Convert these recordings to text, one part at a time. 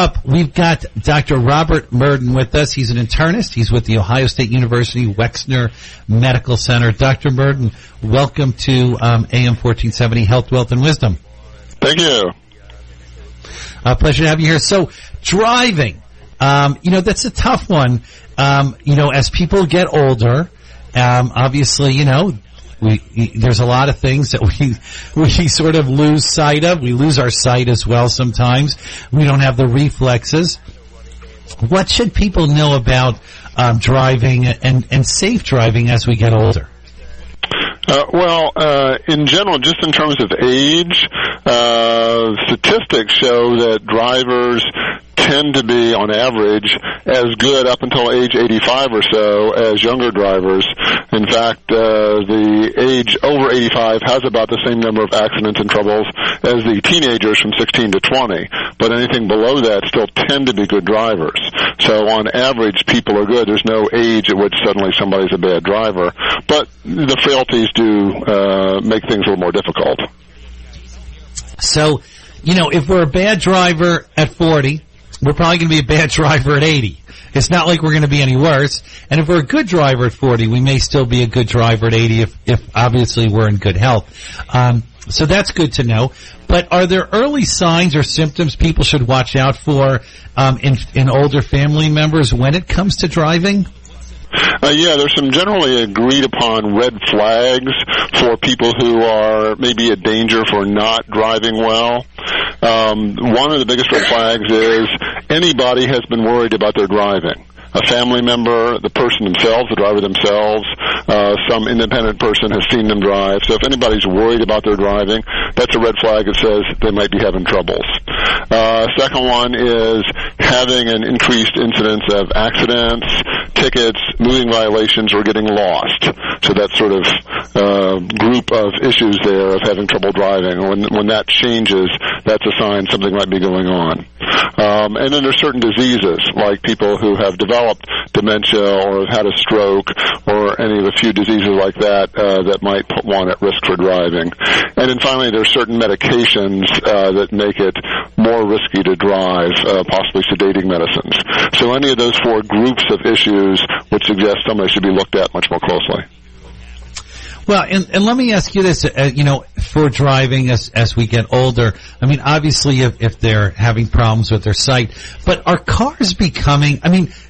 up, we've got Dr. Robert Murden with us. He's an internist. He's with the Ohio State University Wexner Medical Center. Dr. Murden, welcome to AM 1470 Health, Wealth, and Wisdom. Thank you. Pleasure to have you here. So, driving, that's a tough one. As people get older, obviously, there's a lot of things that we sort of lose sight of. We lose our sight as well sometimes. We don't have the reflexes. What should people know about driving and safe driving as we get older? In general, just in terms of age, statistics show that drivers tend to be, on average, as good up until age 85 or so as younger drivers. In fact, the age over 85 has about the same number of accidents and troubles as the teenagers from 16 to 20. But anything below that still tend to be good drivers. So on average, people are good. There's no age at which suddenly somebody's a bad driver. But the frailties do make things a little more difficult. So, if we're a bad driver at 40, we're probably going to be a bad driver at 80. It's not like we're going to be any worse. And if we're a good driver at 40, we may still be a good driver at 80 if obviously we're in good health. So that's good to know. But are there early signs or symptoms people should watch out for in older family members when it comes to driving? There's some generally agreed upon red flags for people who are maybe a danger for not driving well. One of the biggest red flags is anybody has been worried about their driving. A family member, the person themselves, the driver themselves, some independent person has seen them drive. So if anybody's worried about their driving, that's a red flag that says they might be having troubles. Second one is having an increased incidence of accidents, tickets, moving violations, or getting lost. So that sort of group of issues there of having trouble driving. When that changes, that's a sign something might be going on. And then there's certain diseases, like people who have developed dementia or have had a stroke or any of a few diseases like that that might put one at risk for driving. And then finally, there's certain medications that make it more risky to drive, possibly sedating medicines. So any of those four groups of issues would suggest somebody should be looked at much more closely. Well, and let me ask you this, for driving as we get older, I mean, obviously if they're having problems with their sight, but are cars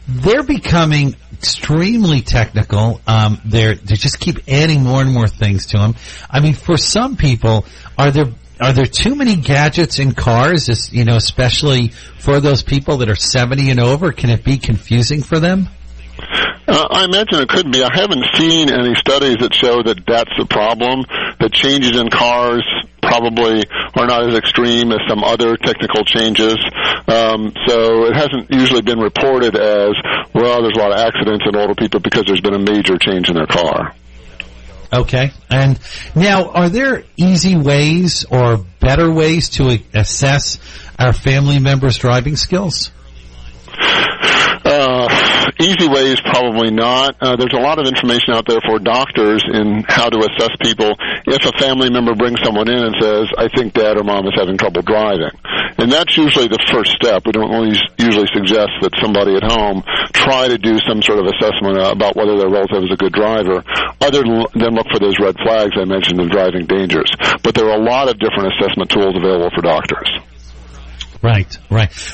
they're becoming extremely technical. They just keep adding more and more things to them. I mean, for some people, are there too many gadgets in cars, especially for those people that are 70 and over? Can it be confusing for them? I imagine it could be. I haven't seen any studies that show that that's the problem. The changes in cars probably are not as extreme as some other technical changes. So it hasn't usually been reported as, well, there's a lot of accidents in older people because there's been a major change in their car. Okay. And now, are there easy ways or better ways to assess our family members' driving skills? Easy ways, probably not. There's a lot of information out there for doctors in how to assess people if a family member brings someone in and says, I think dad or mom is having trouble driving. And that's usually the first step. We don't always usually suggest that somebody at home try to do some sort of assessment about whether their relative is a good driver, other than look for those red flags I mentioned in driving dangers. But there are a lot of different assessment tools available for doctors. Right.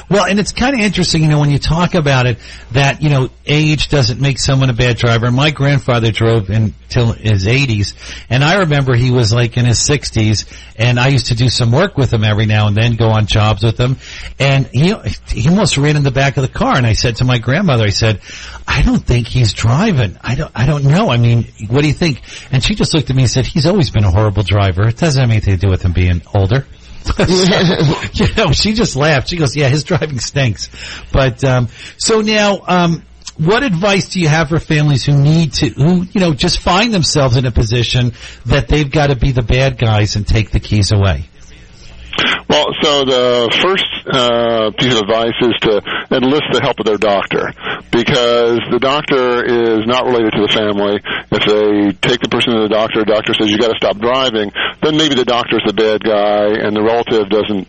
Well, and it's kind of interesting, when you talk about it, that, age doesn't make someone a bad driver. My grandfather drove until his 80s, and I remember he was like in his 60s, and I used to do some work with him every now and then, go on jobs with him, and he almost ran in the back of the car, and I said to my grandmother, I don't think he's driving. I don't know. I mean, what do you think? And she just looked at me and said, he's always been a horrible driver. It doesn't have anything to do with him being older. She just laughed. She goes, yeah, his driving stinks. But, so now, what advice do you have for families who just find themselves in a position that they've got to be the bad guys and take the keys away? Well, so the first piece of advice is to enlist the help of their doctor, because the doctor is not related to the family. If they take the person to the doctor says you got to stop driving, then maybe the doctor's the bad guy and the relative doesn't